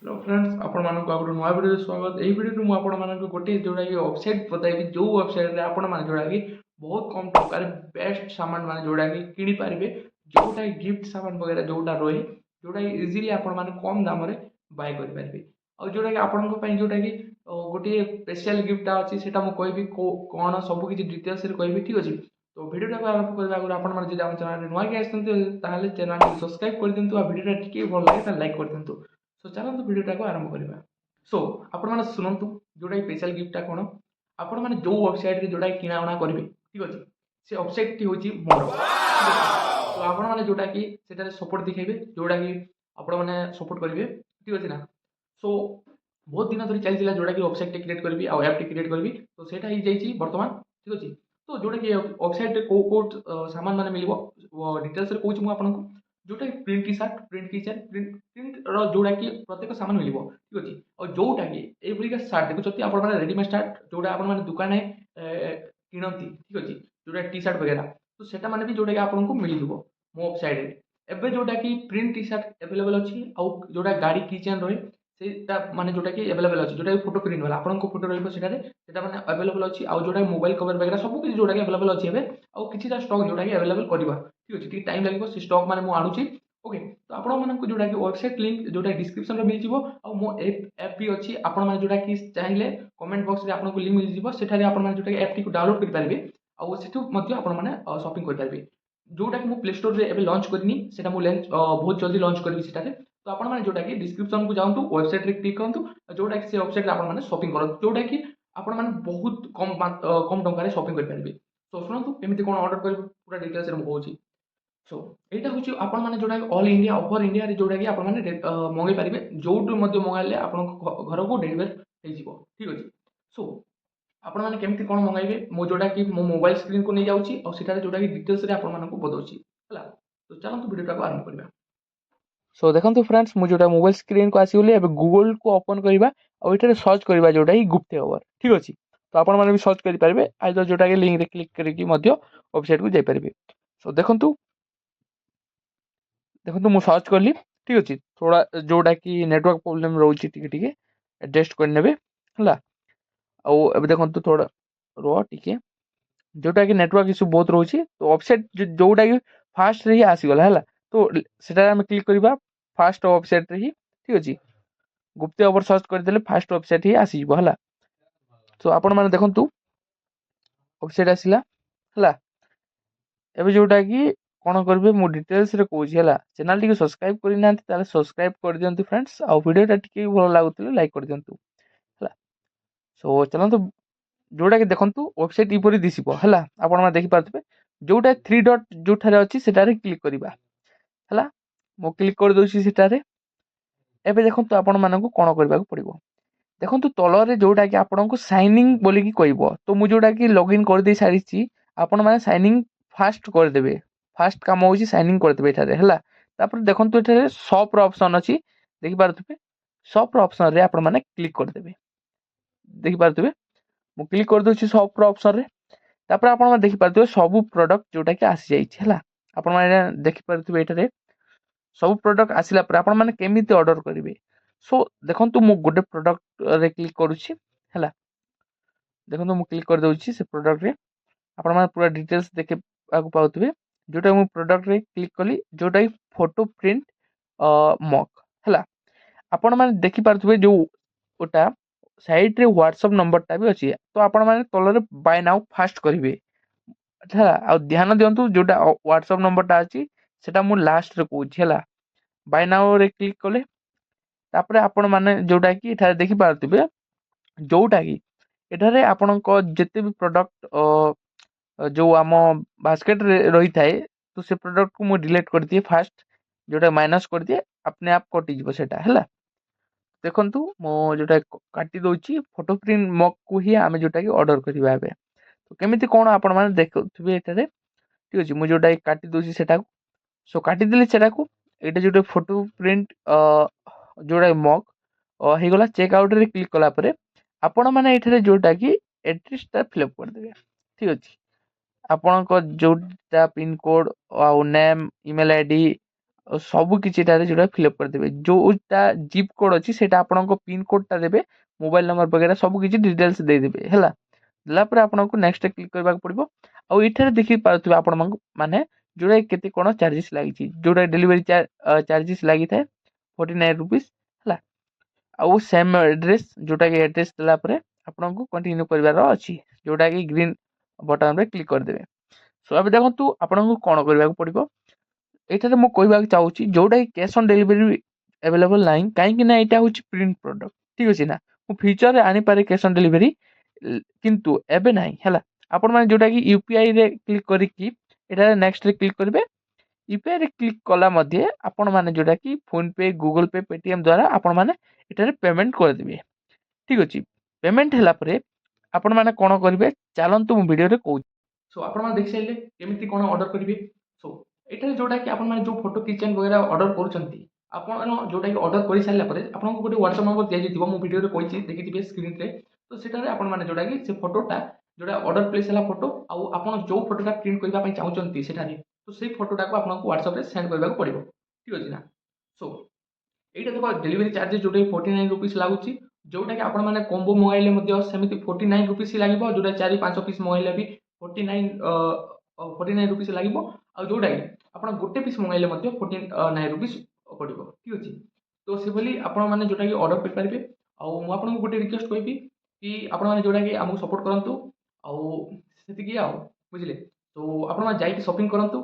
Hello friends आपण मानक आप नुआ वीडियो स्वागत। यही वीडियो मुझे आपण मानक गोटे जोड़ा कि वेबसाइट बताइबी जो वेबसाइट आपण माने जोड़ा कि बहुत कम टका बेस्ट सामान माने जोड़ा कि किनी पारिबे, जोटा गिफ्ट सामान वगैरह जोटा रहे जोटा इजीली आपण माने कम दाम रे बाय करि पारिबे। और जोटा कि आपण को पई जोटा कि गोटे स्पेशल गिफ्ट अछि सेटा मु कहबी कोन सब किछि डिटेल्स रे कहबी, ठीक अछि। तो वीडियो को आरंभ करबा आगु आपण माने जदि हम चैनल नुआ कि आछंते ताहाले चैनल को सब्सक्राइब कर दियंतु आ वीडियो टिके भल लागे ता लाइक कर दियंतु। सो चलतु भिडियोटा को आरंभ करवा। सो आपण मैंने शुणु जोटा स्पेशल गिफ्टा कौन आपण मैंने जो वेबसाइट जोटा किणाणा करेंगे, ठीक अच्छे से वेबसाइट टी हूँ मोर, ठीक अच्छे। तो आपण मैंने जोटा कि सपोर्ट दिखेबे जोटा कि आपण मैंने सपोर्ट करेंगे, ठीक अच्छे ना। सो बहुत दिन धरी चलता जोटा कि वेबसाइट क्रिएट करी आ ऐप क्रिएट करी, तो सेटा हो जाइए बर्तमान, ठीक अच्छे। तो जोटा कि वेबसाइट कौ कौ सामान मैंने मिल डिटेल्स कौच मुझे जोटा print T shirt print kitchen print print जोड़ा कि प्रत्येक सामान मिल, ठीक अच्छे। और जोटा कि ये सार्ट देखुं आप रेडीमेड सार्ट जोटा आप दुकान किणती, ठीक अच्छे, जोटा टी शर्ट वगैरह तो सेटा मैंने भी जोटा कि आपको मिल मो वेबसाइट एवं जोटा कि प्रिंट टी शर्ट एवेलेबल अच्छी आउ जोटा गाड़ी किचेन रहे से माने जोटा कि एवेलेबल अच्छी जोटा फोटो प्रिंट वाला आपको फोटो रहा मैंने एवेलेबल अच्छी आउ जोटा मोबाइल कवर वगैरह सब किसी जोटा कि एवेलेबल अच्छी आउ किसी स्टॉक जोटा कि एवेलेबल करवा, ठीक अच्छे। टाइम लगे से स्टॉक मैंने मुझे ओके। तो आपण मानक जोटा कि वेबसाइट लिंक जोटा डिस्क्रिप्शन में मिल जिवो आ मो ऐप भी अच्छी आपण माने जोटा कि चाहिले कमेंट बॉक्स रे आपनको लिंक मिल जिवो सेठारे आपण माने जोटा कि ऐप टी को डाउनलोड कर पारिबे आ सेठु मध्ये आपण माने शॉपिंग कर पारिबे। जोटा कि मो प्ले स्टोर रे एबे लॉन्च करनी सेटा मो बहुत जल्दी लॉन्च करबी सेठारे। तो आपण माने जोटा कि डिस्क्रिप्शन को जाउंतु वेबसाइट रे क्लिक करंतु जोटा कि से वेबसाइट रे आपण माने शॉपिंग करंतु जोटा कि आपण माने बहुत कम टंका रे शॉपिंग कर पारिबे। तो सुनंतु केमिति कोन ऑर्डर करबे पूरा डिटेल्स रे मो कहूची। सो एटा हूँ आपण मैंने जोटा ऑल इंडिया ऑफर इंडिया रे जोटा कि आपण मैंने मंगाई पारे जो मंगाइले आपण घर को डेलीवर हो, ठीक अच्छे। सो आपण मैंने केमती कौन मंगाइबे मो जोटा कि मो मोबाइल स्क्रीन को नहीं जाऊँगी और सेटा जोटा कि डिटेल्स रे आपण मानकु बताउची हला। तो चलंतु वीडियोटा को आरंभ करबा। सो देखंतु फ्रेंड्स मु जोटा मोबाइल स्क्रीन को आसी बोले गूगल को ओपन करबा और एटारे सर्च करबा जोटा कि गुप्ते खबर, ठीक अच्छे। तो आपण मैंने भी सर्च करि पारबे आइदर जोटा कि लिंक रे क्लिक करके मध्य वेबसाइट को जाई पारबे। सो देखंतु देखो मुझे सर्च कली, ठीक अच्छे। थोड़ा जोटा कि नेटवर्क प्रोब्लेम रोचे टी एडजस्ट करने है। अब देखो थोड़ा रो टी जोटा कि नेटवर्क इश्यू बहुत रोचे तो वेबसाइट जोटा कि फास्ट रे ही आसीगला है। तो सेटा आम क्लिक करवा फास्ट वेबसाइट रे ही, ठीक अच्छे। गुप्ते खबर सर्च करदे फास्ट वेबसाइट ही आसीज है। तो आपण मैंने देखु वेबसाइट आसला है। एबे जोटा कि कौन करेंगे मु डिटेल्स रे कहूँ है। चैनल टी सब्सक्राइब करना सब्सक्राइब कर दियंतु फ्रेंड्स आ वीडियोटा टी भल लगुले लाइक कर दियंतु है। सो चलते जोटा कि देखंतु वेबसाइट इपरि दिसिबो है आपण माने देखि पारथबे जोटा थ्री डॉट जोठारे अछि सेटारे क्लिक करबा है। मो क्लिक कर दोछि सेटारे। एबे देखंतु आपण मानकु कोन करबा को पड़िबो देखंतु तलरे जोटा कि आपनको साइनिंग बोली कि कहबो। तो मु जोटा कि लॉगिन कर दे सारिछि आपण माने साइनिंग फास्ट कर देबे। फास्ट काम होछि साइनिंग कर देबे एठारे है। तापर देखंतु एठारे शॉप रो ऑप्शन अछि देखि पारथबे शॉप रो ऑप्शन रे आपण माने क्लिक कर देबे देखि पारथबे मु क्लिक कर दोछि शॉप रो ऑप्शन रे। तापर आपण माने देखि पारथबे सब प्रोडक्ट जोटा कि आसी जाइछि है। आपण माने देखि पारथबे एठारे सब प्रोडक्ट आसिला पर आपण माने केमिति ऑर्डर करिवे। सो देखंतु मु गोटे प्रोडक्ट रे क्लिक करूछि है। देखंतु मु क्लिक कर दोछि से प्रोडक्ट रे आपण माने पूरा डिटेल्स देखे आगु पाउथबे जोटा मु प्रोडक्ट रे क्लिक कली जोटा कि फोटो प्रिंट मग है। आपण माने देखि पारथबे जो ओटा साइड रे व्हाट्सएप नंबर टा भी अछि। तो आपण माने तलरे बाय नाउ फास्ट करिवे है। आ ध्यान दियंतु जोटा व्हाट्सएप नंबर टा अछि सेटा मु लास्ट रे कहूछि है। बाय नाउ रे क्लिक कले तापरे आपण माने जोटा कि एठारे देखि पारथबे जोटा कि एठारे आपणको जेते भी प्रोडक्ट जो आम बास्केट रे रही थाए तो से प्रोडक्ट को मु डिलीट कर दिए फास्ट जोटा माइनस कर दिए अपने आप कटि जीवो सेटा है। देखंतु मो जोटा काटी दोछि फोटो प्रिंट मग को ही आमे जोटा कि ऑर्डर करबा एबे। तो केमिति कोन आपण माने देखुथिबे एटारे, ठीक अछि। मु जोटा काटी दोछि सेटा को सो काटी देली सेटा को एटा जोटा फोटो प्रिंट जोटा मग हे गला चेकआउट रे क्लिक कला परे आपण माने एठारे जोटा कि एड्रेस टा फिलअप कर देबे, ठीक अछि। ଆପଣଙ୍କ ଯୋଉଟା ପିନ୍ କୋଡ୍ ଆଉ ନେମ୍ ଇମେଲ୍ ଆଇଡି ସବୁ କିଛିଟାରେ ଯୋଉଟା ଫିଲ୍ଅପ୍ କରିଦେବେ। ଯୋଉଟା ଜିପ୍ କୋଡ଼୍ ଅଛି ସେଇଟା ଆପଣଙ୍କ ପିନ୍ କୋଡ଼୍ଟା ଦେବେ, ମୋବାଇଲ୍ ନମ୍ବର ବଗେରା ସବୁ କିଛି ଡିଟେଲ୍ସ ଦେଇଦେବେ ହେଲା। ଦେଲା ପରେ ଆପଣଙ୍କୁ ନେକ୍ସଟ କ୍ଲିକ୍ କରିବାକୁ ପଡ଼ିବ। ଆଉ ଏଠାରେ ଦେଖିପାରୁଥିବେ ଆପଣମାନଙ୍କୁ ମାନେ ଯୋଉଟା କେତେ କ'ଣ ଚାର୍ଜେସ୍ ଲାଗିଛି, ଯୋଉଟା ଡେଲିଭରି ଚାର୍ଜେସ୍ ଲାଗିଥାଏ 49 ରୁପିସ୍ ହେଲା। ଆଉ ସେମ୍ ଆଡ୍ରେସ୍ ଯୋଉଟାକି ଆଡ୍ରେସ୍ ଦେଲା ପରେ ଆପଣଙ୍କୁ କଣ୍ଟିନ୍ୟୁ କରିବାର ଅଛି, ଯୋଉଟାକି ଗ୍ରୀନ୍ ବଟନରେ କ୍ଲିକ୍ କରିଦେବେ। ସୋ ଏବେ ଦେଖନ୍ତୁ ଆପଣଙ୍କୁ କ'ଣ କରିବାକୁ ପଡ଼ିବ। ଏଠାରେ ମୁଁ କହିବାକୁ ଚାହୁଁଛି ଯୋଉଟାକି କ୍ୟାସ୍ ଅନ୍ ଡେଲିଭରି ଆଭେଲେବଲ୍ ନାହିଁ, କାହିଁକି ନା ଏଇଟା ହେଉଛି ପ୍ରିଣ୍ଟ ପ୍ରଡ଼କ୍ଟ, ଠିକ୍ ଅଛି ନା। ମୁଁ ଫ୍ୟୁଚରରେ ଆଣିପାରେ କ୍ୟାସ୍ ଅନ୍ ଡେଲିଭରି, କିନ୍ତୁ ଏବେ ନାହିଁ ହେଲା। ଆପଣମାନେ ଯୋଉଟାକି ୟୁପିଆଇରେ କ୍ଲିକ୍ କରିକି ଏଠାରେ ନେକ୍ସଟରେ କ୍ଲିକ୍ କରିବେ। ୟୁପିଆଇରେ କ୍ଲିକ୍ କଲା ମଧ୍ୟ ଆପଣମାନେ ଯୋଉଟାକି ଫୋନ୍ପେ, ଗୁଗଲ୍ ପେ, ପେଟିଏମ୍ ଦ୍ୱାରା ଆପଣମାନେ ଏଠାରେ ପେମେଣ୍ଟ କରିଦେବେ, ଠିକ୍ ଅଛି। ପେମେଣ୍ଟ ହେଲା ପରେ ଆପଣମାନେ କ'ଣ କରିବେ ଚାଲନ୍ତୁ ମୁଁ ଭିଡ଼ିଓରେ କହୁଛି। ସୋ ଆପଣମାନେ ଦେଖିସାରିଲେ କେମିତି କ'ଣ ଅର୍ଡ଼ର କରିବେ। ସୋ ଏଠାରେ ଯୋଉଟାକି ଆପଣମାନେ ଯୋଉ ଫଟୋ କିଚେନ୍ ବଗେରା ଅର୍ଡ଼ର କରୁଛନ୍ତି, ଆପଣ ଯୋଉଟାକି ଅର୍ଡ଼ର କରିସାରିଲା ପରେ ଆପଣଙ୍କୁ ଗୋଟେ ହ୍ୱାଟ୍ସଆପ୍ ନମ୍ବର ଦିଆଯାଇଥିବ, ମୁଁ ଭିଡ଼ିଓରେ କହିଛି ଦେଖିଥିବେ ସ୍କ୍ରିନ୍‌ରେ। ତ ସେଠାରେ ଆପଣମାନେ ଯୋଉଟାକି ସେ ଫଟୋଟା ଯୋଉଟା ଅର୍ଡ଼ର ପ୍ଲେସ୍ ହେଲା ଫଟୋ, ଆଉ ଆପଣ ଯୋଉ ଫଟୋଟା ପ୍ରିଣ୍ଟ କରିବା ପାଇଁ ଚାହୁଁଛନ୍ତି ସେଠାରେ, ତ ସେଇ ଫଟୋଟାକୁ ଆପଣଙ୍କୁ ହ୍ୱାଟ୍ସଆପ୍‌ରେ ସେଣ୍ଡ କରିବାକୁ ପଡ଼ିବ, ଠିକ୍ ଅଛି ନା। ସୋ ଏଇଟା ଦେଖ ଡେଲିଭରି ଚାର୍ଜେସ୍ ଯୋଉଟାକି 49 ରୁପିସ୍ ଲାଗୁଛି, ଯୋଉଟାକି ଆପଣମାନେ କମ୍ବୋ ମଗାଇଲେ ମଧ୍ୟ ସେମିତି 49 ରୁପିସ୍ ଲାଗିବ, ଯୋଉଟା 4-5 ପିସ୍ ମଗାଇଲେ ବି 49 ରୁପିସ୍ ଲାଗିବ। ଆଉ ଯୋଉଟାକି ଆପଣ ଗୋଟେ ପିସ୍ ମଗାଇଲେ ମଧ୍ୟ 49 ରୁପିସ୍ ପଡ଼ିବ, ଠିକ୍ ଅଛି। ତ ସେଭଳି ଆପଣମାନେ ଯୋଉଟାକି ଅର୍ଡ଼ର କରିପାରିବେ। ଆଉ ମୁଁ ଆପଣଙ୍କୁ ଗୋଟେ ରିକ୍ୱେଷ୍ଟ କହିବି କି ଆପଣମାନେ ଯୋଉଟାକି ଆମକୁ ସପୋର୍ଟ କରନ୍ତୁ। ଆଉ ସେତିକି ଆଉ ବୁଝିଲେ। ତ ଆପଣମାନେ ଯାଇକି ସପିଂ କରନ୍ତୁ।